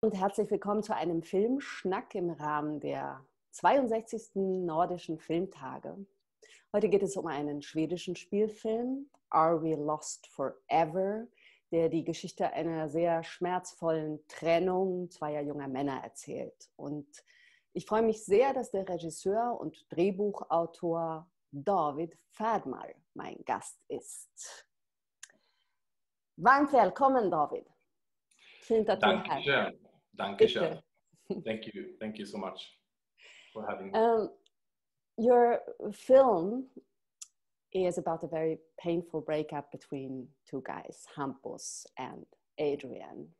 Und herzlich willkommen zu einem Filmschnack im Rahmen der 62. Nordischen Filmtage. Heute geht es um einen schwedischen Spielfilm, Are We Lost Forever, der die Geschichte einer sehr schmerzvollen Trennung zweier junger Männer erzählt. Und ich freue mich sehr, dass der Regisseur und Drehbuchautor David Färdmar mein Gast ist. Varmt välkommen, David. Fint att du är här. Dankeschön. Thank you so much for having me. Your film is about a very painful breakup between two guys, Hampus and Adrian.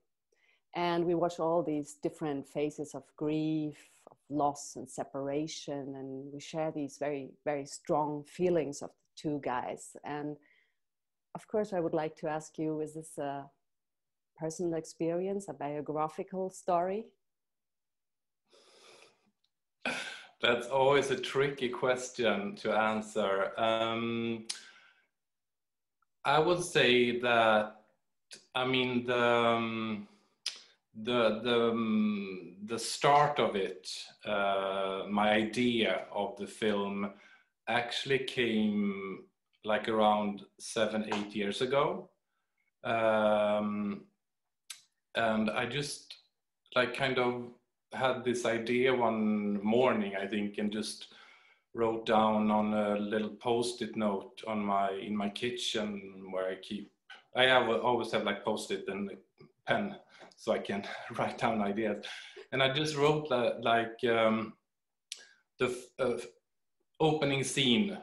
And we watch all these different phases of grief, of loss and separation, and we share these very, very strong feelings of the two guys. And of course, I would like to ask you, is this a personal experience, a biographical story? That's always a tricky question to answer. I would say that, I mean, the start of it, my idea of the film actually came like around 7-8 years ago. And I just like kind of had this idea one morning, I think, and just wrote down on a little post-it note on in my kitchen where I always have like post-it and a pen so I can write down ideas. And I just wrote like the opening scene,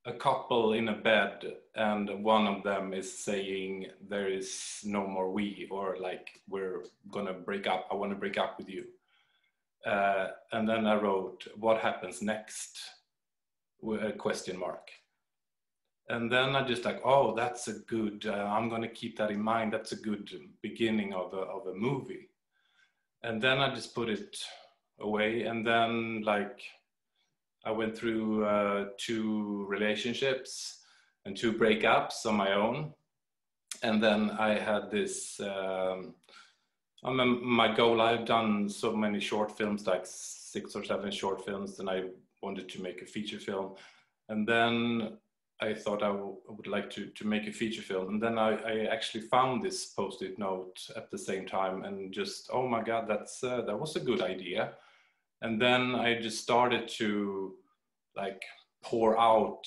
a couple in a bed, and one of them is saying, "There is no more we," or like, "We're gonna break up. I want to break up with you." And then I wrote, "What happens next?" with a question mark. And then I just like, oh, that's a good, I'm gonna keep that in mind. That's a good beginning of a movie. And then I just put it away. And then like, I went through 2 relationships and 2 breakups on my own. And then I had this, my goal, I've done so many short films, like 6 or 7 short films, and I wanted to make a feature film. And then I thought I would like to make a feature film. And then I actually found this post-it note at the same time and just, oh my God, that was a good idea. And then I just started to like pour out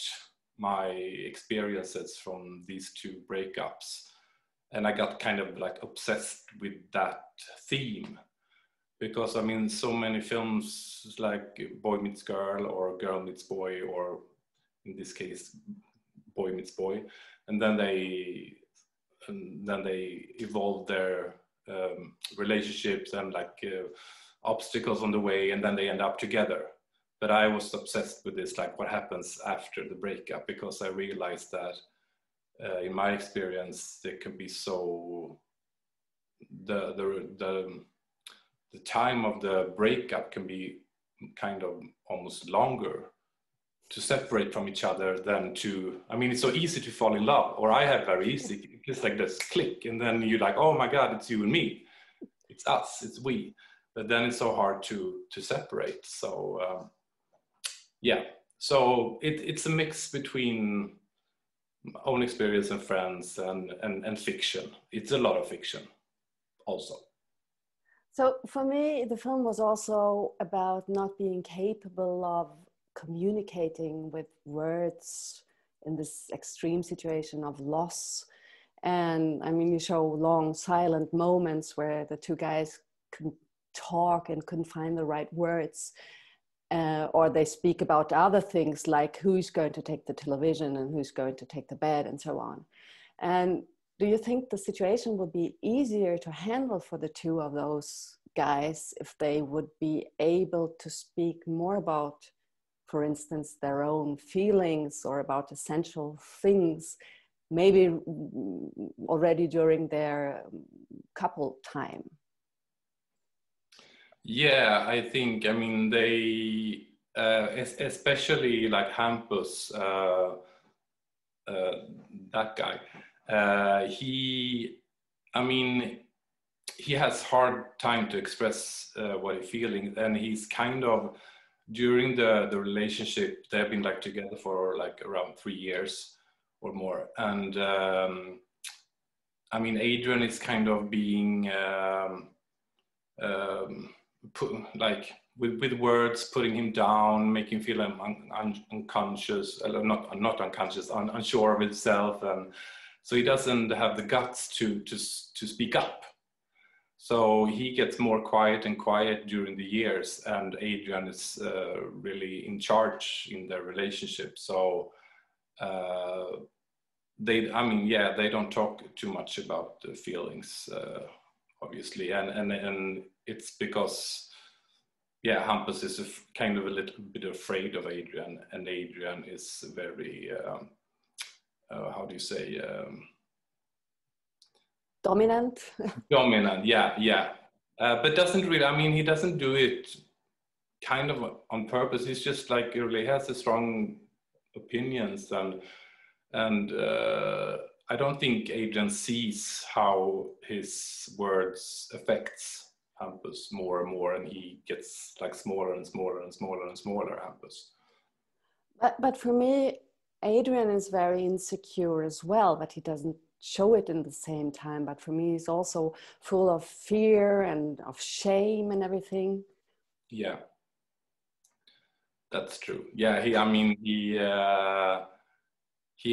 my experiences from these 2 breakups. And I got kind of like obsessed with that theme, because I mean, so many films like Boy Meets Girl or Girl Meets Boy, or in this case, Boy Meets Boy. And then they evolve their relationships and like obstacles on the way, and then they end up together. But I was obsessed with this, like what happens after the breakup, because I realized that in my experience, there can be so, the time of the breakup can be kind of almost longer to separate from each other than to, I mean, it's so easy to fall in love, or I have very easy, just like this click, and then you're like, oh my God, it's you and me. It's us, it's we. But then it's so hard to separate. So yeah, so it's a mix between own experience and friends and fiction. It's a lot of fiction also. So for me, the film was also about not being capable of communicating with words in this extreme situation of loss. And I mean, you show long silent moments where the 2 guys couldn't talk and couldn't find the right words. Or they speak about other things like who's going to take the television and who's going to take the bed and so on. And do you think the situation would be easier to handle for the 2 of those guys if they would be able to speak more about, for instance, their own feelings or about essential things, maybe already during their couple time? Yeah, I think, I mean, they, especially like Hampus, that guy, I mean, he has hard time to express what he's feeling, and he's kind of, during the relationship, they've been like together for like around 3 years or more, and I mean, Adrian is kind of being like with words, putting him down, making him feel unconscious, not unconscious, unsure of himself, and so he doesn't have the guts to speak up. So he gets more quiet and quiet during the years, and Adrian is really in charge in their relationship. So they don't talk too much about the feelings, obviously, and it's because, yeah, Hampus is kind of a little bit afraid of Adrian, and Adrian is very how do you say, dominant. Dominant, yeah. But doesn't really, I mean, he doesn't do it kind of on purpose. He's just like, he really has a strong opinions, and I don't think Adrian sees how his words affects Hampus more and more, and he gets like smaller and smaller and smaller and smaller, Hampus. But for me, Adrian is very insecure as well, but he doesn't show it in the same time. But for me, he's also full of fear and of shame and everything. Yeah, that's true. Yeah, he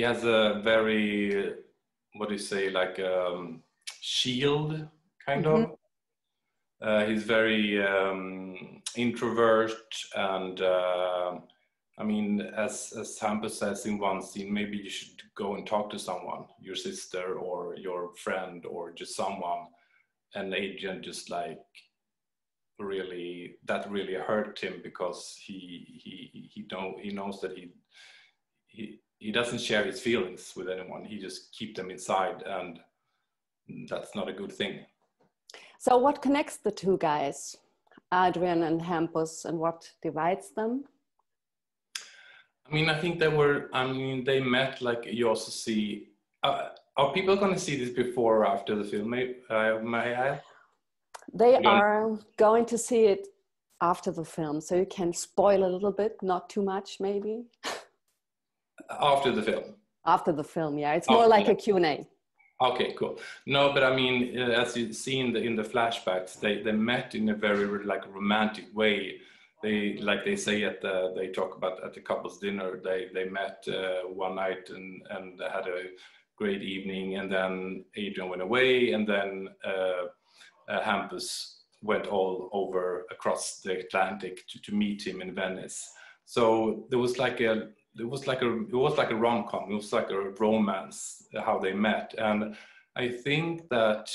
has a very, what do you say, like shield kind of. He's very introvert, and I mean, as Hampus says in one scene, maybe you should go and talk to someone, your sister or your friend or just someone. And Adrian just like really hurt him, because he knows that he doesn't share his feelings with anyone. He just keeps them inside, and that's not a good thing. So what connects the two guys, Adrian and Hampus, and what divides them? I mean, I think they met, like you also see, are people going to see this before or after the film? May I? They are going to see it after the film, so you can spoil a little bit, not too much maybe. After the film? After the film, yeah. It's more like a Q&A. Okay, cool. No, but I mean, as you see in the flashbacks, they met in a very like romantic way. They say they talk about at the couple's dinner, they met one night and had a great evening, and then Adrian went away, and then Hampus went all over across the Atlantic to meet him in Venice. So there was like a rom-com. It was like a romance how they met, and I think that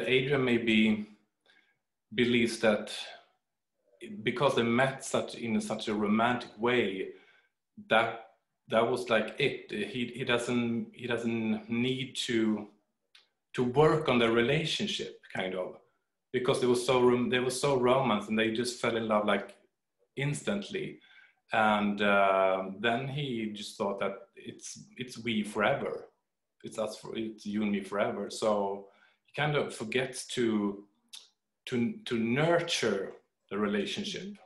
Adrian maybe believes that because they met in such a romantic way, that was like it. He doesn't need to work on their relationship, kind of, because they were so romance, and they just fell in love like instantly. And then he just thought that it's we forever. It's you and me forever. So he kind of forgets to nurture the relationship.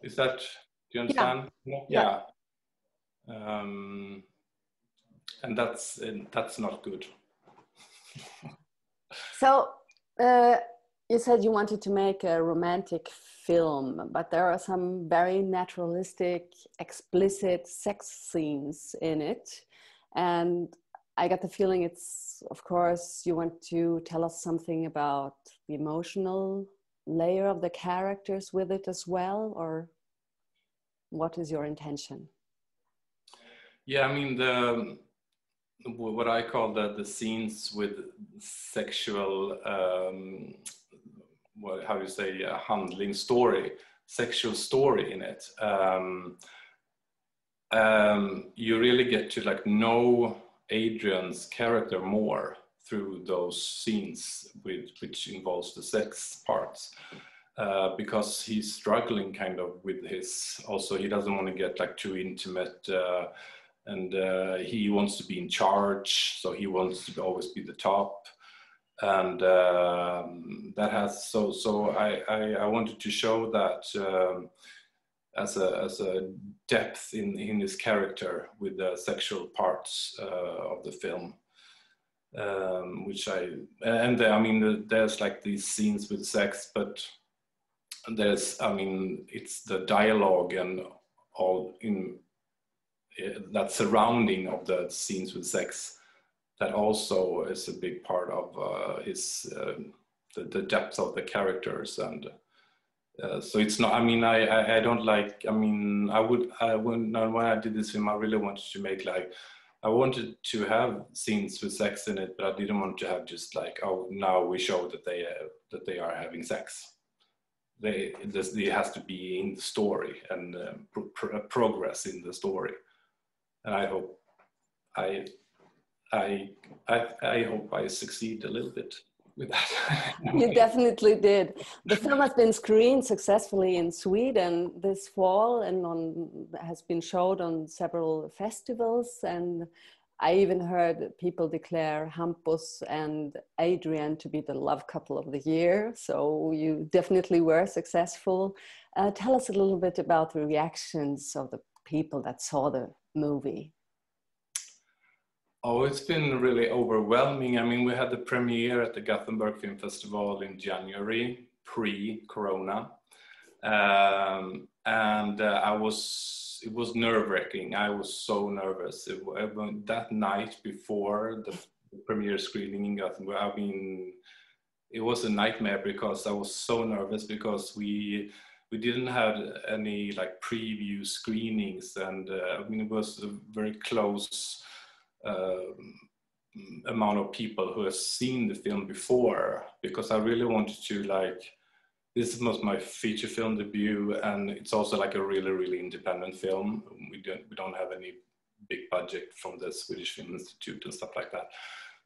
Is that, do you understand? Yeah. And that's not good. So you said you wanted to make a romantic film, but there are some very naturalistic, explicit sex scenes in it. And I got the feeling it's, of course, you want to tell us something about the emotional layer of the characters with it as well, or what is your intention? Yeah, I mean, what I call the scenes with sexual, how do you say, handling story, sexual story in it. You really get to like know Adrian's character more through those scenes which involves the sex parts, because he's struggling kind of with his, also he doesn't want to get like too intimate, and he wants to be in charge, so he wants to always be the top. And that has so I wanted to show that as a depth in his character with the sexual parts of the film, which I mean, there's like these scenes with sex, but there's, I mean, it's the dialogue and all in that surrounding of the scenes with sex that also is a big part of his the depth of the characters. And so it's not, I mean, I don't like, I mean, when I did this film, I really wanted to make like, I wanted to have scenes with sex in it, but I didn't want to have just like, oh, now we show that they are having sex. It has to be in the story and progress in the story. And I hope I hope I succeed a little bit with that. You definitely did. The film has been screened successfully in Sweden this fall and has been showed on several festivals. And I even heard people declare Hampus and Adrian to be the love couple of the year. So you definitely were successful. Tell us a little bit about the reactions of the people that saw the movie. Oh, it's been really overwhelming. I mean, we had the premiere at the Gothenburg Film Festival in January, pre-corona. And it was nerve-wracking. I was so nervous. That night before the premiere screening in Gothenburg, I mean, it was a nightmare because I was so nervous because we didn't have any like preview screenings. And I mean, it was a very close amount of people who have seen the film before, because I really wanted to, like, this was my feature film debut, and it's also like a really independent film. We don't have any big budget from the Swedish Film Institute and stuff like that.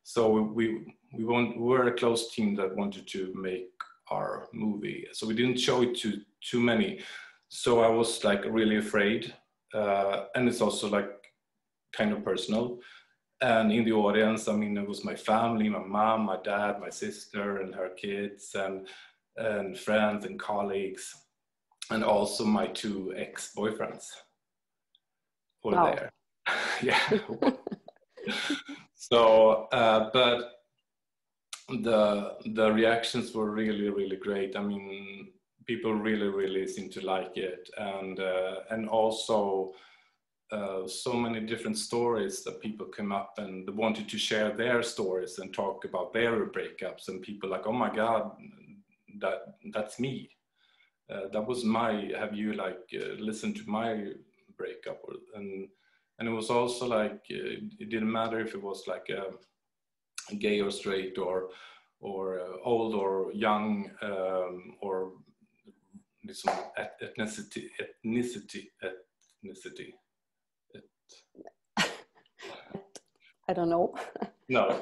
So we were a close team that wanted to make our movie. So we didn't show it to too many. So I was like really afraid, and it's also like kind of personal. And in the audience, I mean, it was my family, my mom, my dad, my sister and her kids, and friends and colleagues, and also my 2 ex-boyfriends were there. Yeah. So, but the reactions were really great. I mean, people really seemed to like it, and also so many different stories that people came up and wanted to share their stories and talk about their breakups, and people like, oh my God, that's me. That was have you like listened to my breakup? And it was also like, it didn't matter if it was like a gay or straight or old or young, or some ethnicity. I don't know. No.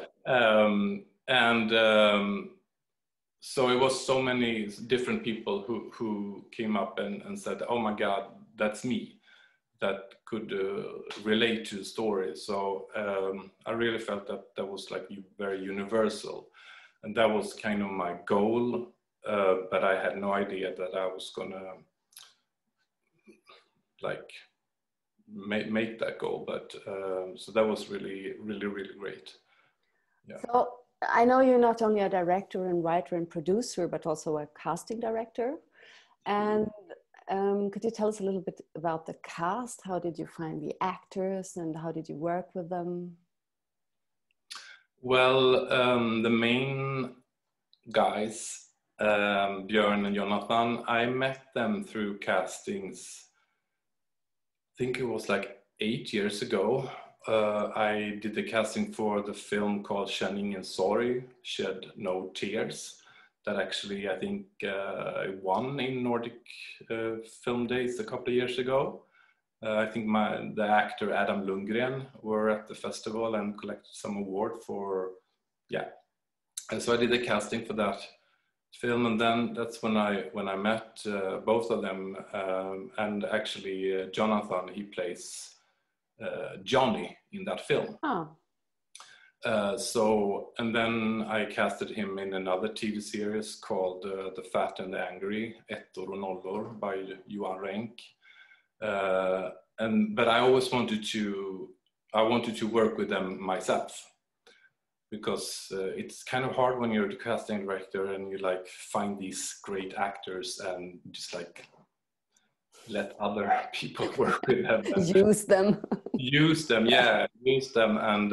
So it was so many different people who came up and said, oh my God, that's me, that could relate to the story. So I really felt that was like very universal. And that was kind of my goal, but I had no idea that I was gonna like make that goal. But so that was really great. Yeah. So I know you're not only a director and writer and producer, but also a casting director. And could you tell us a little bit about the cast? How did you find the actors and how did you work with them? Well, the main guys, Björn and Jonathan, I met them through castings. I think it was like 8 years ago. I did the casting for the film called Kärning and Sorry, Shed No Tears, that actually I think won in Nordic Film Days a couple of years ago. I think the actor Adam Lundgren were at the festival and collected some award for, yeah. And so I did the casting for that film, and then that's when I met both of them, and actually Jonathan, he plays Johnny in that film. Oh. And then I casted him in another TV series called The Fat and the Angry, Ettor och Nollor by Johan Renck. But I always wanted to work with them myself, because it's kind of hard when you're the casting director and you like find these great actors and just like let other people work with them. Use them. Use them, yeah, use them. And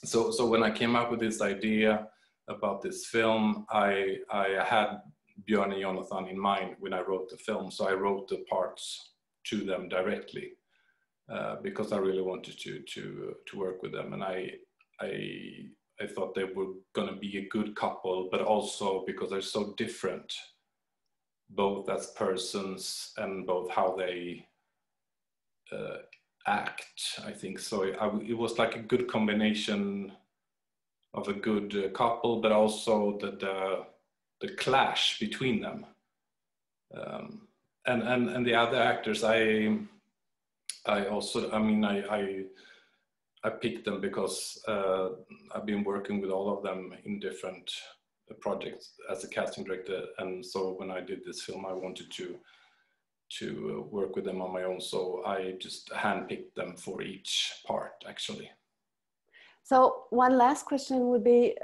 so when I came up with this idea about this film, I had Björn and Jonathan in mind when I wrote the film. So I wrote the parts to them directly because I really wanted to work with them. And I thought they were going to be a good couple, but also because they're so different, both as persons and both how they act, I think. So it was like a good combination of a good couple, but also the clash between them. And the other actors, I picked them because I've been working with all of them in different projects as a casting director, and so when I did this film, I wanted to work with them on my own. So I just handpicked them for each part, actually. So one last question would be,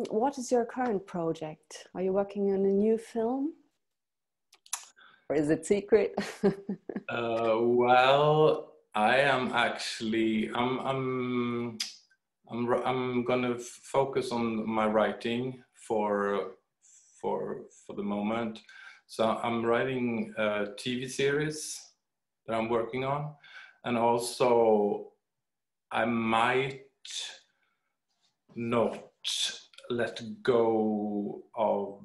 what is your current project? Are you working on a new film? Or is it secret? Well, I am actually, I'm going to focus on my writing for the moment. So I'm writing a TV series that I'm working on, and also I might not let go of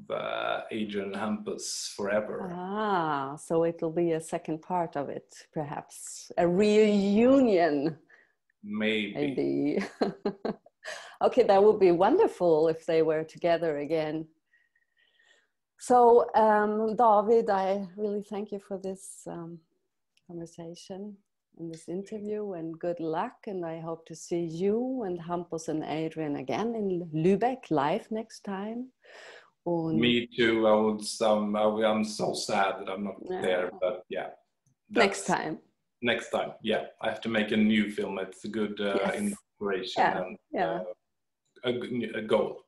Adrian Hampus forever. Ah, so it'll be a second part of it, perhaps a reunion. Maybe. Okay, that would be wonderful if they were together again. So, David, I really thank you for this conversation and this interview, and good luck. And I hope to see you and Hampus and Adrian again in Lübeck live next time. Me too. I'm so sad that I'm not there, but yeah. Next time. Next time, yeah. I have to make a new film. It's a good inspiration and a goal.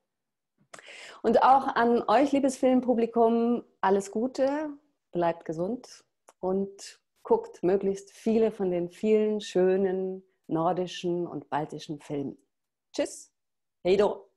Und auch an euch, liebes Filmpublikum, alles Gute, bleibt gesund und guckt möglichst viele von den vielen schönen nordischen und baltischen Filmen. Tschüss, hej då!